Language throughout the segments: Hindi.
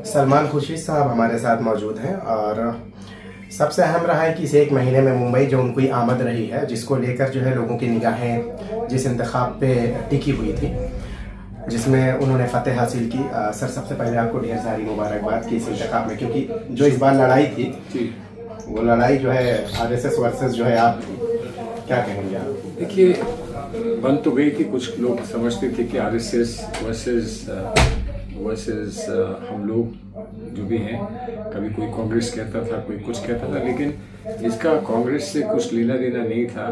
सलमान खुर्शीद साहब हमारे साथ मौजूद हैं और सबसे अहम रहा है कि इस एक महीने में मुंबई जो उनकी आमद रही है, जिसको लेकर जो है लोगों की निगाहें जिस इंतखाब पे टिकी हुई थी, जिसमें उन्होंने फतेह हासिल की। सर, सबसे पहले आपको ढेर सारी मुबारकबाद की इस इंतखाब में, क्योंकि जो इस बार लड़ाई थी वो लड़ाई जो है आरएसएस वर्सेस जो है, आप क्या कहेंगे आप? देखिए, बन तो गई थी, कुछ लोग समझते थे कि आरएसएस वर्सेस हम लोग जो भी हैं, कभी कोई कांग्रेस कहता था, कोई कुछ कहता था, लेकिन इसका कांग्रेस से कुछ लेना देना नहीं था।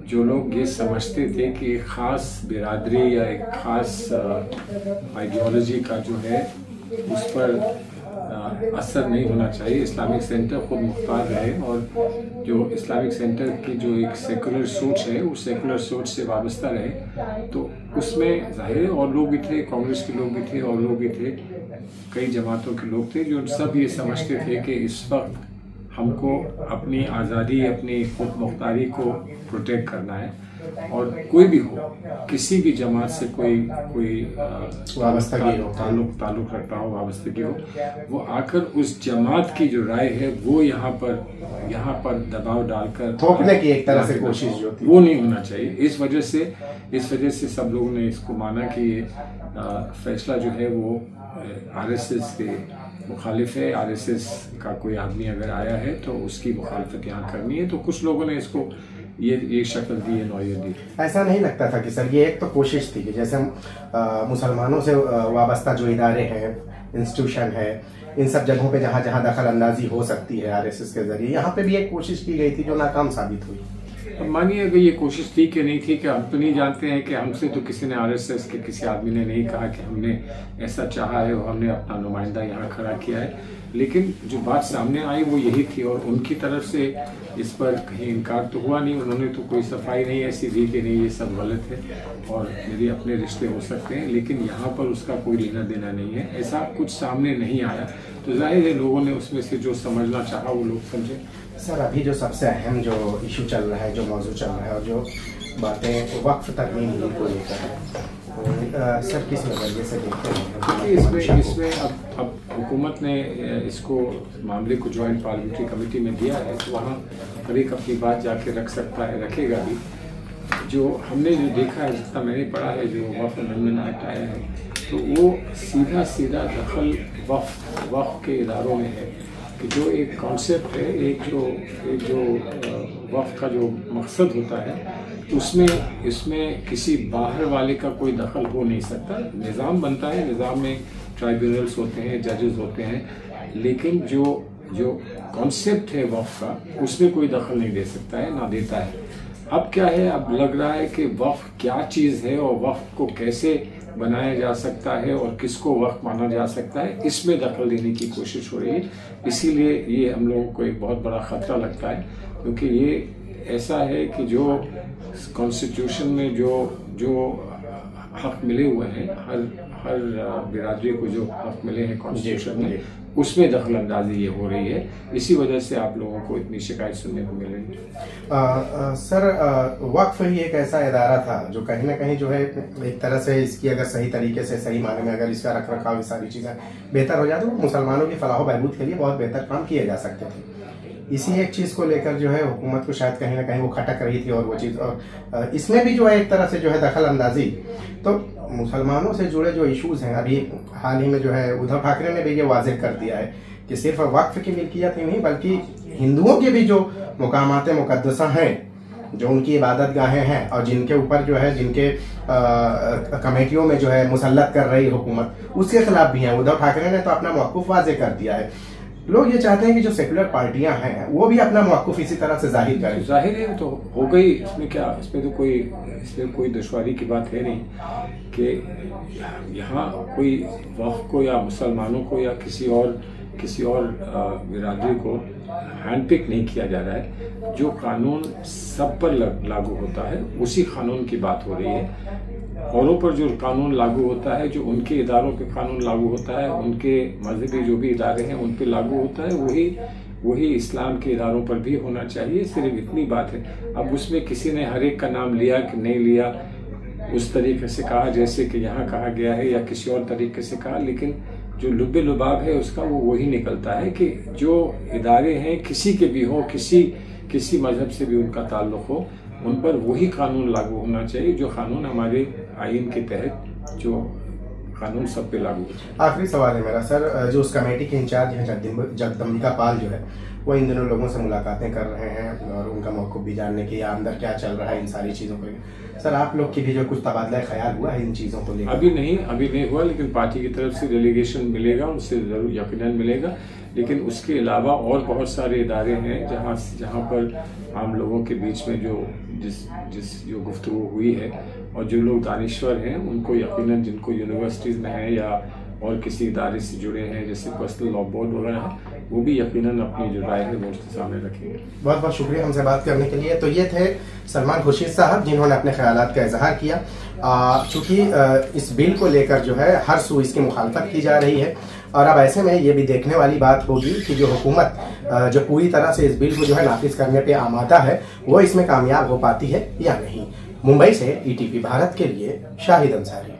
जो लोग ये समझते थे कि एक ख़ास बिरादरी या एक ख़ास आइडियोलॉजी का जो है उस पर असर नहीं होना चाहिए, इस्लामिक सेंटर खुद मुख्तार रहे और जो इस्लामिक सेंटर की जो एक सेकुलर सोच है उस सेकुलर सोच से वाबस्ता रहे, तो उसमें जाहिर और लोग भी थे, कांग्रेस के लोग भी थे और लोग भी थे, कई जमातों के लोग थे जो सब ये समझते थे कि इस वक्त हमको अपनी आज़ादी, अपनी खुद मुख्तारी को प्रोटेक्ट करना है और कोई भी हो, किसी भी जमात से कोई ताल्लुक रखता हो, वाबस्तगी हो, वो आकर उस जमात की जो राय है वो यहाँ पर दबाव डालकर थोपने की एक तरह से कोशिश जो थी, वो नहीं होना चाहिए। इस वजह से सब लोगों ने इसको माना कि ये फैसला जो है वो आरएसएस के मुखालिफ है। आरएसएस का कोई आदमी अगर आया है तो उसकी मुखालफत यहाँ करनी है, तो कुछ लोगों ने इसको ये शक्ल दी है, नौयत दी। ऐसा नहीं लगता था कि सर ये एक तो कोशिश थी कि जैसे मुसलमानों से वाबस्ता जो इदारे हैं, इंस्टीट्यूशन है, इन सब जगहों पे जहाँ जहाँ दखल अंदाजी हो सकती है आरएसएस के जरिए, यहाँ पे भी एक कोशिश की गई थी जो नाकाम साबित हुई। अब मानिए अगर ये कोशिश थी कि नहीं थी, कि हम तो नहीं जानते हैं कि हमसे तो किसी ने आरएसएस के किसी आदमी ने नहीं कहा कि हमने ऐसा चाहा है और हमने अपना नुमाइंदा यहाँ खड़ा किया है, लेकिन जो बात सामने आई वो यही थी और उनकी तरफ से इस पर कहीं इनकार तो हुआ नहीं। उन्होंने तो कोई सफाई नहीं ऐसी दी कि नहीं ये सब गलत है और मेरे अपने रिश्ते हो सकते हैं, लेकिन यहाँ पर उसका कोई लेना देना नहीं है, ऐसा कुछ सामने नहीं आया। तो जाहिर है लोगों ने उसमें से जो समझना चाहा वो लोग समझे। सर, अभी जो सबसे अहम जो इशू चल रहा है, जो मौजू चल रहा है और जो बातें वक्फ तरमीम को लेकर है, सर किस नज़रिए से देखते हैं? इसमें अब हुकूमत ने इसको मामले को जॉइंट पार्लियामेंट्री कमेटी में दिया है, तो वहाँ हर एक अपनी बात जाके रख सकता है, रखेगा भी। जो हमने जो देखा है, जितना मैंने पढ़ा है, जो वक्फ अमेंडमेंट एक्ट आया है, तो वो सीधा दखल वक्फ के इदारों में है कि जो एक कॉन्सेप्ट है, एक जो वक्फ का जो मकसद होता है, इसमें किसी बाहर वाले का कोई दखल हो नहीं सकता। निज़ाम बनता है, निज़ाम में ट्राइब्यूनल्स होते हैं, जजेस होते हैं, लेकिन जो कॉन्सेप्ट है वक्फ का, उसमें कोई दखल नहीं दे सकता है, ना देता है। अब क्या है, अब लग रहा है कि वक्फ क्या चीज़ है और वक्फ को कैसे बनाया जा सकता है और किसको वक्फ माना जा सकता है, इसमें दखल देने की कोशिश हो रही है। इसीलिए ये हम लोगों को एक बहुत बड़ा ख़तरा लगता है, क्योंकि ये ऐसा है कि जो कॉन्स्टिट्यूशन में जो हक मिले हुए हैं, हर बिरादरी को जो हक मिले हैं कॉन्स्टिट्यूशन में, उसमें दखल अंदाजी ये हो रही है। इसी वजह से आप लोगों को इतनी शिकायत सुनने को मिल रही है। सर, वक्फ ही एक ऐसा इदारा था जो कहीं ना कहीं जो है एक तरह से इसकी अगर सही तरीके से, सही मायने में अगर इसका रख रखाव, सारी चीज़ें बेहतर हो जाए तो मुसलमानों की फलाह बहबूद के लिए बहुत बेहतर काम किए जा सकते थे। इसी एक चीज़ को लेकर जो है हुकूमत को शायद कहीं ना कहीं वो खटक रही थी और वो चीज़, और इसमें भी जो है एक तरह से जो है दखल अंदाजी। तो मुसलमानों से जुड़े जो इश्यूज़ हैं, अभी हाल ही में जो है उद्धव ठाकरे ने भी ये वाज़ेह कर दिया है कि सिर्फ वक्फ की मिल्कियत ही नहीं, बल्कि हिंदुओं के भी जो मुकामात मुक़द्दसा हैं, जो उनकी इबादत गाहें हैं और जिनके ऊपर जो है, जिनके कमेटियों में जो है मुसल्लत कर रही हुकूमत, उसके खिलाफ भी हैं। उद्धव ठाकरे ने तो अपना मौक़िफ़ वाज़ेह कर दिया है। लोग ये चाहते हैं कि जो सेकुलर पार्टियां हैं वो भी अपना मौक़िफ़ इसी तरह से जाहिर करें। जाहिर है, तो हो गई, इसमें क्या, इसमें कोई दुश्वारी की बात है नहीं कि यहाँ कोई वक्फ को या मुसलमानों को या किसी और बिरादरी को हैंड पिक नहीं किया जा रहा है। जो कानून सब पर लागू होता है उसी कानून की बात हो रही है। औरों पर जो कानून लागू होता है, जो उनके इदारों पे कानून लागू होता है, उनके मजहबी जो भी इदारे हैं उन पे लागू होता है, वही इस्लाम के इदारों पर भी होना चाहिए। सिर्फ इतनी बात है। अब उसमें किसी ने हर एक का नाम लिया कि नहीं लिया, उस तरीके से कहा जैसे कि यहाँ कहा गया है या किसी और तरीके से कहा, लेकिन जो लुब्बे लुबाब है उसका वो वही निकलता है कि जो इदारे हैं किसी के भी हो, किसी मजहब से भी उनका ताल्लुक हो, उन पर वही कानून लागू होना चाहिए जो कानून हमारे आइन के तहत जो कानून सब पे लागू है। आखिरी सवाल है मेरा सर, जो उस कमेटी के इंचार्ज हैं जगदम्बिका पाल जो है, वो इन दिनों लोगों से मुलाकातें कर रहे हैं और उनका मौक़िफ़ भी जानने के या अंदर क्या चल रहा है इन सारी चीज़ों को। सर आप लोग की भी जो कुछ तबादला ख्याल हुआ है इन चीज़ों को लेकर? अभी नहीं हुआ, लेकिन पार्टी की तरफ से डेलीगेशन मिलेगा, उससे ज़रूर यकीनन मिलेगा। लेकिन उसके अलावा और बहुत सारे इदारे हैं जहाँ पर आम लोगों के बीच में जो गुफ्तगू हुई है और जो लोग दानिश्वर हैं उनको यकीनन, जिनको यूनिवर्सिटीज़ में हैं या और किसी इदारे से जुड़े हैं जैसे पर्सनल लॉ बोर्ड वगैरह है, वो भी यकीनन अपनी जो राय है वो उसके सामने रखेंगे। बहुत बहुत शुक्रिया हमसे बात करने के लिए। तो ये थे सलमान खुर्शीद साहब जिन्होंने अपने ख्यालात का इजहार किया। चूँकि इस बिल को लेकर जो है हर सू इसकी मुखालफत की जा रही है और अब ऐसे में ये भी देखने वाली बात होगी कि जो हुकूमत जो पूरी तरह से इस बिल को जो है नाफिज करने पे आमादा है वो इसमें कामयाब हो पाती है या नहीं। मुंबई से ETV भारत के लिए शाहिद अंसारी।